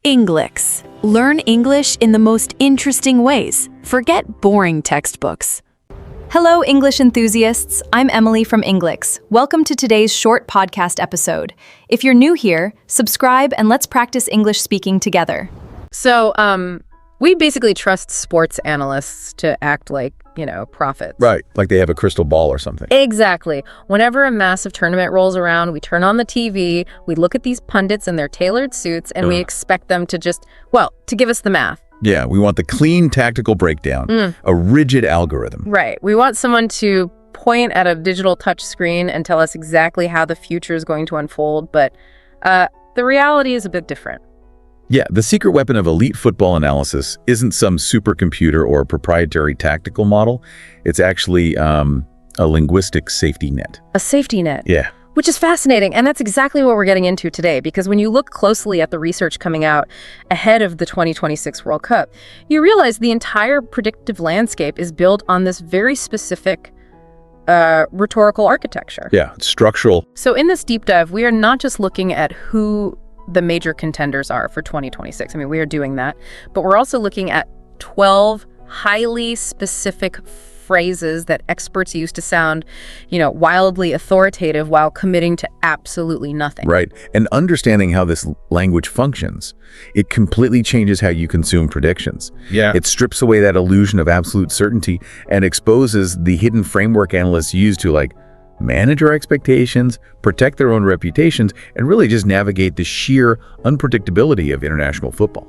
Englix. Learn English in the most interesting ways. Forget boring textbooks. Hello, English enthusiasts. I'm Emily from Englix. Welcome to today's short podcast episode. If you're new here, subscribe and let's practice English speaking together. So, we basically trust sports analysts to act like, prophets. Right, like they have a crystal ball or something. Exactly. Whenever a massive tournament rolls around, we turn on the TV, we look at these pundits in their tailored suits, and we expect them to to give us the math. Yeah, we want the clean tactical breakdown, a rigid algorithm. Right. We want someone to point at a digital touch screen and tell us exactly how the future is going to unfold, but the reality is a bit different. Yeah, the secret weapon of elite football analysis isn't some supercomputer or proprietary tactical model. It's actually a linguistic safety net. A safety net. Yeah. Which is fascinating, and that's exactly what we're getting into today, because when you look closely at the research coming out ahead of the 2026 World Cup, you realize the entire predictive landscape is built on this very specific rhetorical architecture. Yeah, it's structural. So in this deep dive, we are not just looking at who the major contenders are for 2026. I mean, we are doing that, but we're also looking at 12 highly specific phrases that experts use to sound, wildly authoritative while committing to absolutely nothing. Right, and understanding how this language functions, it completely changes how you consume predictions. Yeah. It strips away that illusion of absolute certainty and exposes the hidden framework analysts use to manage our expectations, protect their own reputations, and really just navigate the sheer unpredictability of international football.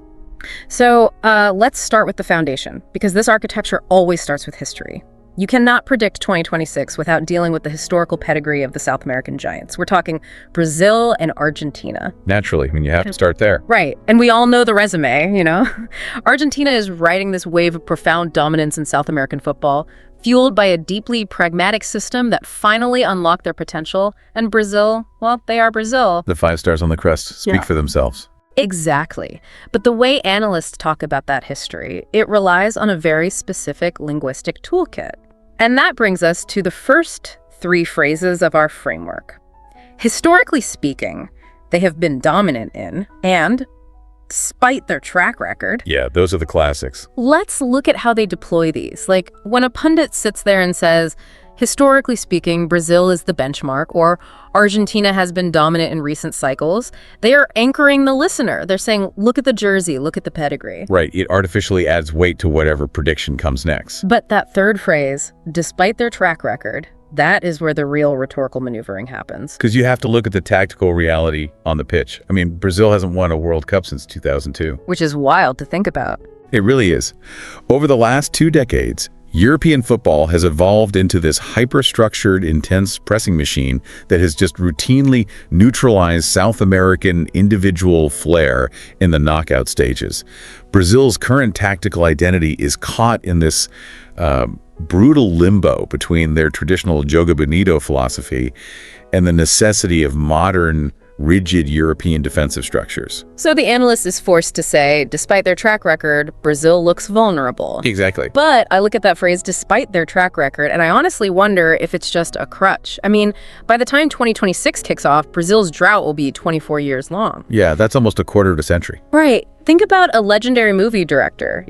So let's start with the foundation, because this architecture always starts with history. You cannot predict 2026 without dealing with the historical pedigree of the South American giants. We're talking Brazil and Argentina. Naturally, you have to start there. Right. And we all know the resume, Argentina is riding this wave of profound dominance in South American football, fueled by a deeply pragmatic system that finally unlocked their potential. And Brazil, well, they are Brazil. The 5 stars on the crest speak for themselves. Exactly. But the way analysts talk about that history, it relies on a very specific linguistic toolkit. And that brings us to the first 3 phrases of our framework. Historically speaking, they have been dominant in, and despite their track record. Yeah, those are the classics. Let's look at how they deploy these. Like when a pundit sits there and says, historically speaking, Brazil is the benchmark, or Argentina has been dominant in recent cycles, they are anchoring the listener. They're saying, look at the jersey, look at the pedigree. Right, it artificially adds weight to whatever prediction comes next. But that third phrase, despite their track record, that is where the real rhetorical maneuvering happens. Because you have to look at the tactical reality on the pitch. I mean, Brazil hasn't won a World Cup since 2002. Which is wild to think about. It really is. Over the last 2 decades, European football has evolved into this hyper-structured, intense pressing machine that has just routinely neutralized South American individual flair in the knockout stages. Brazil's current tactical identity is caught in this brutal limbo between their traditional Joga Bonito philosophy and the necessity of modern, rigid European defensive structures. So the analyst is forced to say, despite their track record, Brazil looks vulnerable. Exactly. But I look at that phrase, despite their track record, and I honestly wonder if it's just a crutch. I mean, by the time 2026 kicks off, Brazil's drought will be 24 years long. Yeah, that's almost a quarter of a century. Right. Think about a legendary movie director,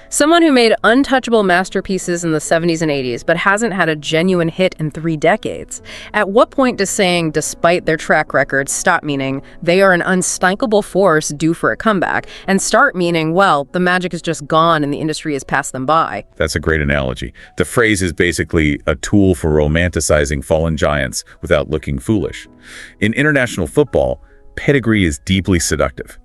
Someone who made untouchable masterpieces in the 70s and 80s, but hasn't had a genuine hit in 3 decades. At what point does saying, despite their track record, stop meaning they are an unstoppable force due for a comeback, and start meaning, well, the magic is just gone and the industry has passed them by? That's a great analogy. The phrase is basically a tool for romanticizing fallen giants without looking foolish. In international football, pedigree is deeply seductive.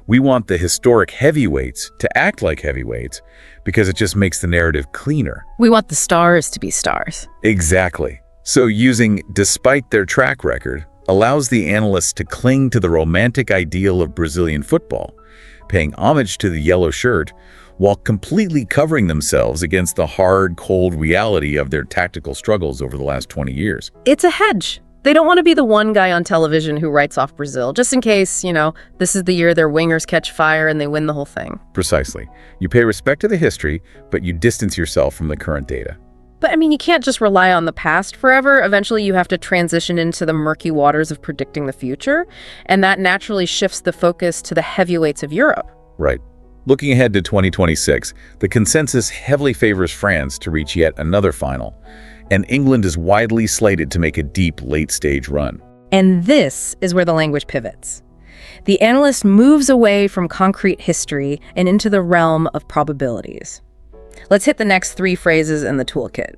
We want the historic heavyweights to act like heavyweights because it just makes the narrative cleaner. We want the stars to be stars. Exactly. So using despite their track record allows the analysts to cling to the romantic ideal of Brazilian football, paying homage to the yellow shirt while completely covering themselves against the hard, cold reality of their tactical struggles over the last 20 years. It's a hedge. They don't want to be the one guy on television who writes off Brazil, just in case, this is the year their wingers catch fire and they win the whole thing. Precisely. You pay respect to the history, but you distance yourself from the current data. But I mean, you can't just rely on the past forever. Eventually, you have to transition into the murky waters of predicting the future, and that naturally shifts the focus to the heavyweights of Europe. Right. Looking ahead to 2026, the consensus heavily favors France to reach yet another final, and England is widely slated to make a deep late-stage run. And this is where the language pivots. The analyst moves away from concrete history and into the realm of probabilities. Let's hit the next 3 phrases in the toolkit.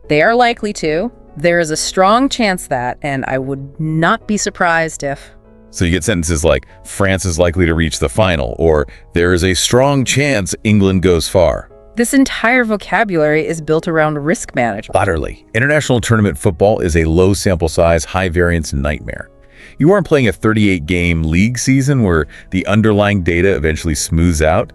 They are likely to, there is a strong chance that, and I would not be surprised if. So you get sentences like, France is likely to reach the final, or there is a strong chance England goes far. This entire vocabulary is built around risk management. Utterly. International tournament football is a low sample size, high variance nightmare. You aren't playing a 38-game league season where the underlying data eventually smooths out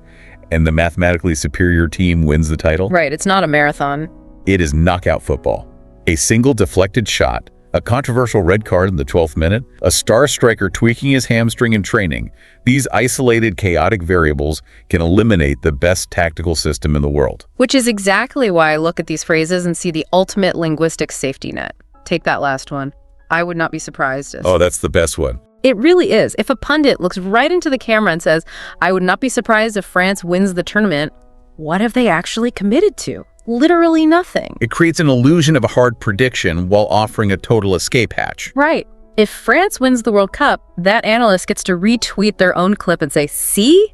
and the mathematically superior team wins the title. Right, it's not a marathon. It is knockout football. A single deflected shot, a controversial red card in the 12th minute, a star striker tweaking his hamstring in training. These isolated, chaotic variables can eliminate the best tactical system in the world. Which is exactly why I look at these phrases and see the ultimate linguistic safety net. Take that last one. I would not be surprised if... Oh, that's the best one. It really is. If a pundit looks right into the camera and says, I would not be surprised if France wins the tournament, what have they actually committed to? Literally nothing. It creates an illusion of a hard prediction while offering a total escape hatch. Right. If France wins the World Cup, that analyst gets to retweet their own clip and say, see?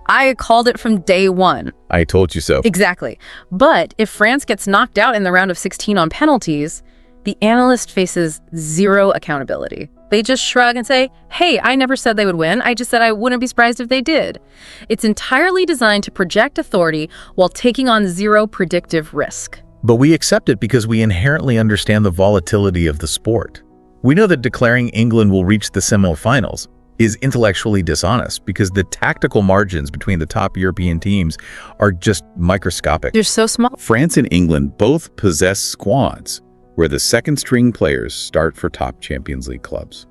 I called it from day one. I told you so. Exactly. But if France gets knocked out in the round of 16 on penalties, the analyst faces zero accountability. They just shrug and say, hey, I never said they would win. I just said I wouldn't be surprised if they did. It's entirely designed to project authority while taking on zero predictive risk. But we accept it because we inherently understand the volatility of the sport. We know that declaring England will reach the semifinals is intellectually dishonest because the tactical margins between the top European teams are just microscopic. They're so small. France and England both possess squads where the second-string players start for top Champions League clubs.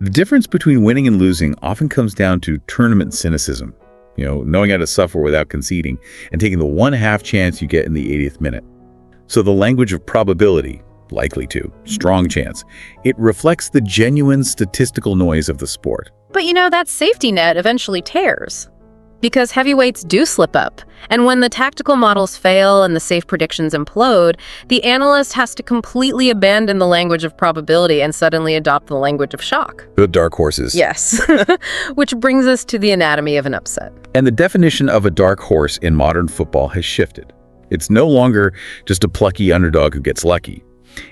The difference between winning and losing often comes down to tournament cynicism, knowing how to suffer without conceding and taking the one-half chance you get in the 80th minute. So the language of probability, likely to, strong chance, it reflects the genuine statistical noise of the sport. But that safety net eventually tears. Because heavyweights do slip up, and when the tactical models fail and the safe predictions implode, the analyst has to completely abandon the language of probability and suddenly adopt the language of shock. The dark horses. Yes, which brings us to the anatomy of an upset. And the definition of a dark horse in modern football has shifted. It's no longer just a plucky underdog who gets lucky.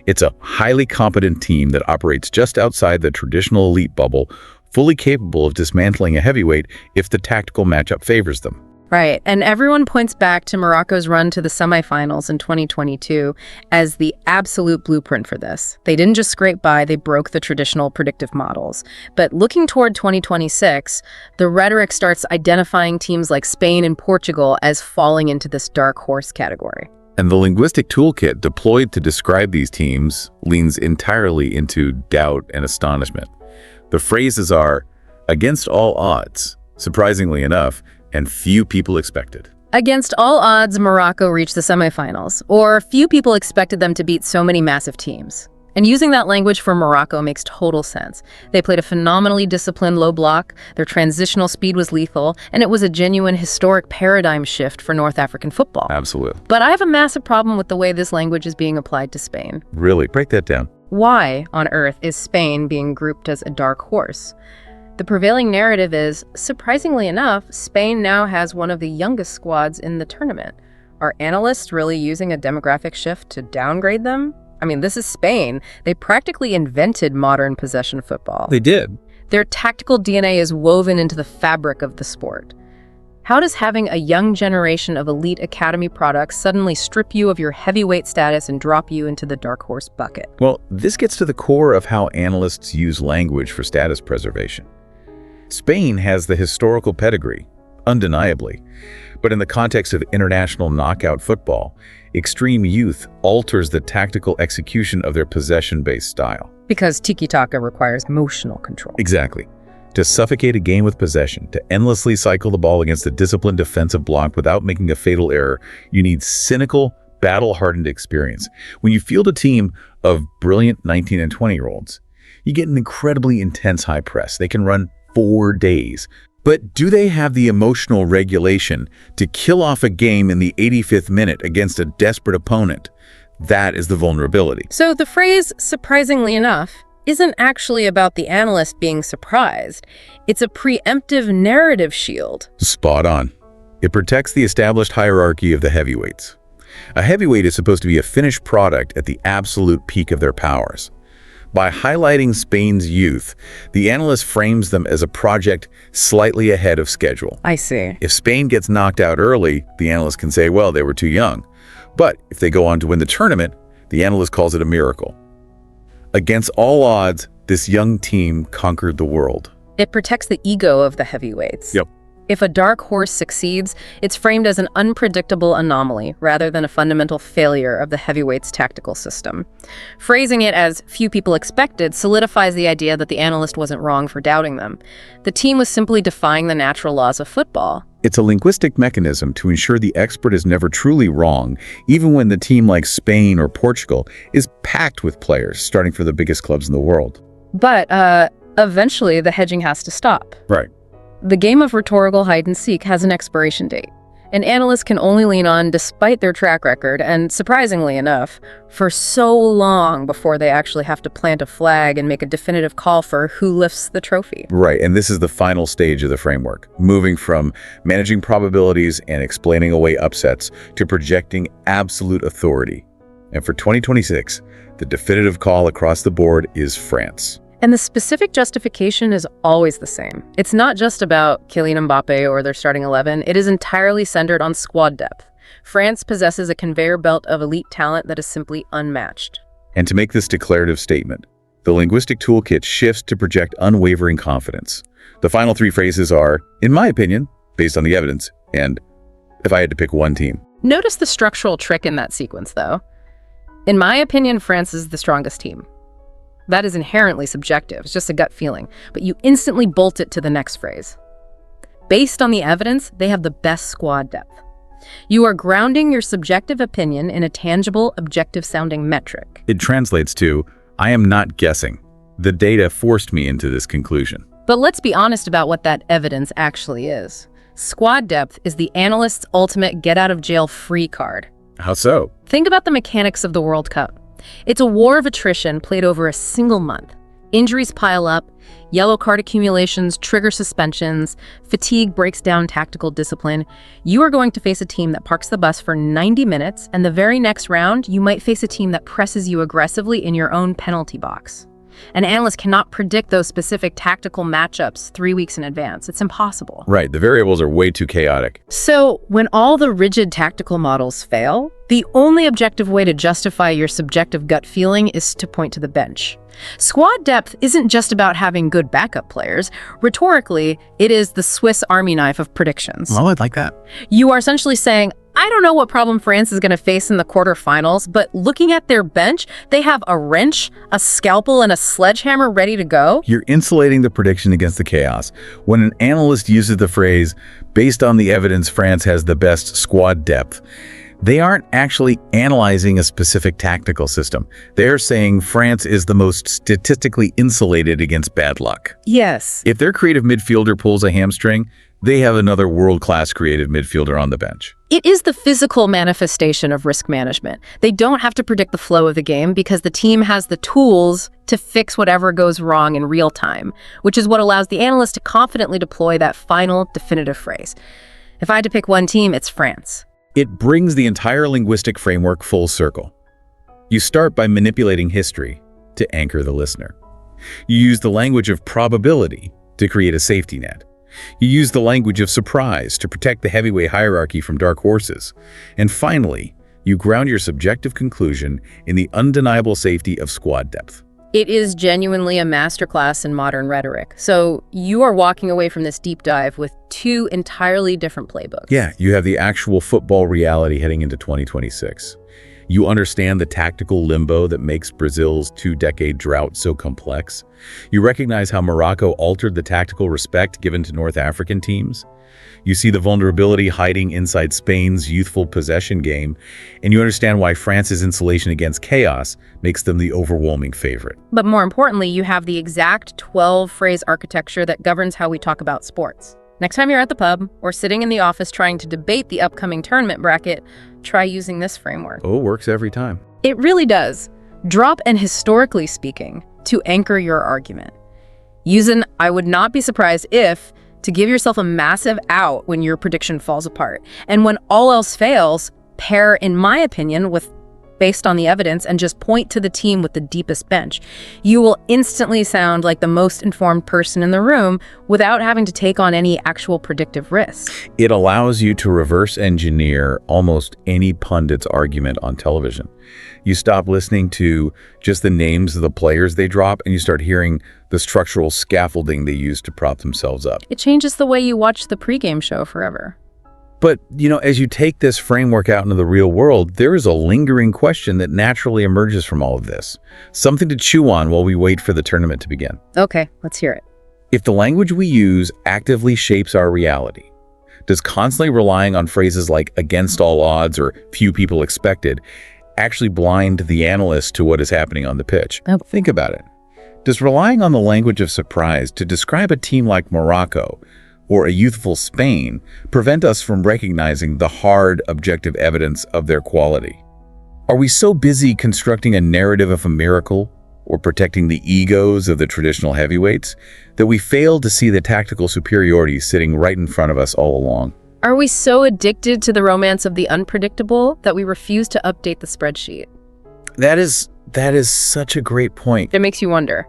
It's a highly competent team that operates just outside the traditional elite bubble, fully capable of dismantling a heavyweight if the tactical matchup favors them. Right, and everyone points back to Morocco's run to the semifinals in 2022 as the absolute blueprint for this. They didn't just scrape by, they broke the traditional predictive models. But looking toward 2026, the rhetoric starts identifying teams like Spain and Portugal as falling into this dark horse category. And the linguistic toolkit deployed to describe these teams leans entirely into doubt and astonishment. The phrases are, against all odds, surprisingly enough, and few people expected. Against all odds, Morocco reached the semifinals, or few people expected them to beat so many massive teams. And using that language for Morocco makes total sense. They played a phenomenally disciplined low block, their transitional speed was lethal, and it was a genuine historic paradigm shift for North African football. Absolutely. But I have a massive problem with the way this language is being applied to Spain. Really? Break that down. Why on earth is Spain being grouped as a dark horse? The prevailing narrative is, surprisingly enough, Spain now has one of the youngest squads in the tournament. Are analysts really using a demographic shift to downgrade them? I mean, this is Spain. They practically invented modern possession football. They did. Their tactical DNA is woven into the fabric of the sport. How does having a young generation of elite academy products suddenly strip you of your heavyweight status and drop you into the dark horse bucket? Well, this gets to the core of how analysts use language for status preservation. Spain has the historical pedigree, undeniably, but in the context of international knockout football, extreme youth alters the tactical execution of their possession-based style. Because tiki-taka requires emotional control. Exactly. To suffocate a game with possession, to endlessly cycle the ball against a disciplined defensive block without making a fatal error, you need cynical, battle-hardened experience. When you field a team of brilliant 19 and 20-year-olds, you get an incredibly intense high press. They can run 4 days. But do they have the emotional regulation to kill off a game in the 85th minute against a desperate opponent? That is the vulnerability. So the phrase, surprisingly enough, isn't actually about the analyst being surprised. It's a preemptive narrative shield. Spot on. It protects the established hierarchy of the heavyweights. A heavyweight is supposed to be a finished product at the absolute peak of their powers. By highlighting Spain's youth, the analyst frames them as a project slightly ahead of schedule. I see. If Spain gets knocked out early, the analyst can say, well, they were too young. But if they go on to win the tournament, the analyst calls it a miracle. Against all odds, this young team conquered the world. It protects the ego of the heavyweights. Yep. If a dark horse succeeds, it's framed as an unpredictable anomaly rather than a fundamental failure of the heavyweights' tactical system. Phrasing it as few people expected solidifies the idea that the analyst wasn't wrong for doubting them. The team was simply defying the natural laws of football. It's a linguistic mechanism to ensure the expert is never truly wrong, even when the team like Spain or Portugal is packed with players starting for the biggest clubs in the world. But eventually the hedging has to stop. Right. The game of rhetorical hide-and-seek has an expiration date. An analyst can only lean on despite their track record, and surprisingly enough, for so long before they actually have to plant a flag and make a definitive call for who lifts the trophy. Right, and this is the final stage of the framework, moving from managing probabilities and explaining away upsets to projecting absolute authority. And for 2026, the definitive call across the board is France. And the specific justification is always the same. It's not just about Kylian Mbappe or their starting 11. It is entirely centered on squad depth. France possesses a conveyor belt of elite talent that is simply unmatched. And to make this declarative statement, the linguistic toolkit shifts to project unwavering confidence. The final 3 phrases are, in my opinion, based on the evidence, and if I had to pick one team. Notice the structural trick in that sequence, though. In my opinion, France is the strongest team. That is inherently subjective. It's just a gut feeling. But you instantly bolt it to the next phrase. Based on the evidence, they have the best squad depth. You are grounding your subjective opinion in a tangible, objective-sounding metric. It translates to, I am not guessing. The data forced me into this conclusion. But let's be honest about what that evidence actually is. Squad depth is the analyst's ultimate get-out-of-jail-free card. How so? Think about the mechanics of the World Cup. It's a war of attrition played over a single month. Injuries pile up, yellow card accumulations trigger suspensions, fatigue breaks down tactical discipline. You are going to face a team that parks the bus for 90 minutes, and the very next round, you might face a team that presses you aggressively in your own penalty box. An analyst cannot predict those specific tactical matchups 3 weeks in advance. It's impossible. Right, the variables are way too chaotic. So, when all the rigid tactical models fail, the only objective way to justify your subjective gut feeling is to point to the bench. Squad depth isn't just about having good backup players. Rhetorically, it is the Swiss Army knife of predictions. Well, I'd like that. You are essentially saying, I don't know what problem France is going to face in the quarterfinals, but looking at their bench, they have a wrench, a scalpel, and a sledgehammer ready to go. You're insulating the prediction against the chaos. When an analyst uses the phrase, based on the evidence France has the best squad depth, they aren't actually analyzing a specific tactical system. They're saying France is the most statistically insulated against bad luck. Yes. If their creative midfielder pulls a hamstring, they have another world-class creative midfielder on the bench. It is the physical manifestation of risk management. They don't have to predict the flow of the game because the team has the tools to fix whatever goes wrong in real time, which is what allows the analyst to confidently deploy that final definitive phrase. If I had to pick one team, it's France. It brings the entire linguistic framework full circle. You start by manipulating history to anchor the listener. You use the language of probability to create a safety net. You use the language of surprise to protect the heavyweight hierarchy from dark horses. And finally, you ground your subjective conclusion in the undeniable safety of squad depth. It is genuinely a masterclass in modern rhetoric. So you are walking away from this deep dive with 2 entirely different playbooks. Yeah, you have the actual football reality heading into 2026. You understand the tactical limbo that makes Brazil's two-decade drought so complex. You recognize how Morocco altered the tactical respect given to North African teams. You see the vulnerability hiding inside Spain's youthful possession game, and you understand why France's insulation against chaos makes them the overwhelming favorite. But more importantly, you have the exact 12-phrase architecture that governs how we talk about sports. Next time you're at the pub or sitting in the office trying to debate the upcoming tournament bracket, try using this framework. Oh, it works every time. It really does. Drop an historically speaking to anchor your argument. Use an I would not be surprised if to give yourself a massive out when your prediction falls apart. And when all else fails, pair, in my opinion, with based on the evidence and just point to the team with the deepest bench. You will instantly sound like the most informed person in the room without having to take on any actual predictive risk. It allows you to reverse engineer almost any pundit's argument on television. You stop listening to just the names of the players they drop and you start hearing the structural scaffolding they use to prop themselves up. It changes the way you watch the pregame show forever. But, as you take this framework out into the real world, there is a lingering question that naturally emerges from all of this. Something to chew on while we wait for the tournament to begin. Okay, let's hear it. If the language we use actively shapes our reality, does constantly relying on phrases like against all odds or few people expected actually blind the analyst to what is happening on the pitch? Oh. Think about it. Does relying on the language of surprise to describe a team like Morocco or a youthful Spain prevent us from recognizing the hard, objective evidence of their quality? Are we so busy constructing a narrative of a miracle or protecting the egos of the traditional heavyweights that we fail to see the tactical superiority sitting right in front of us all along? Are we so addicted to the romance of the unpredictable that we refuse to update the spreadsheet? That is such a great point. It makes you wonder.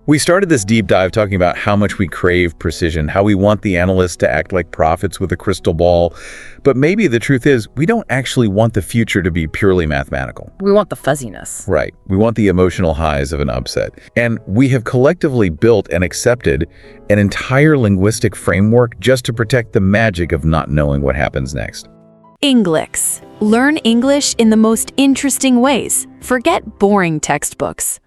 We started this deep dive talking about how much we crave precision, how we want the analysts to act like prophets with a crystal ball. But maybe the truth is, we don't actually want the future to be purely mathematical. We want the fuzziness. Right. We want the emotional highs of an upset. And we have collectively built and accepted an entire linguistic framework just to protect the magic of not knowing what happens next. Englix. Learn English in the most interesting ways. Forget boring textbooks.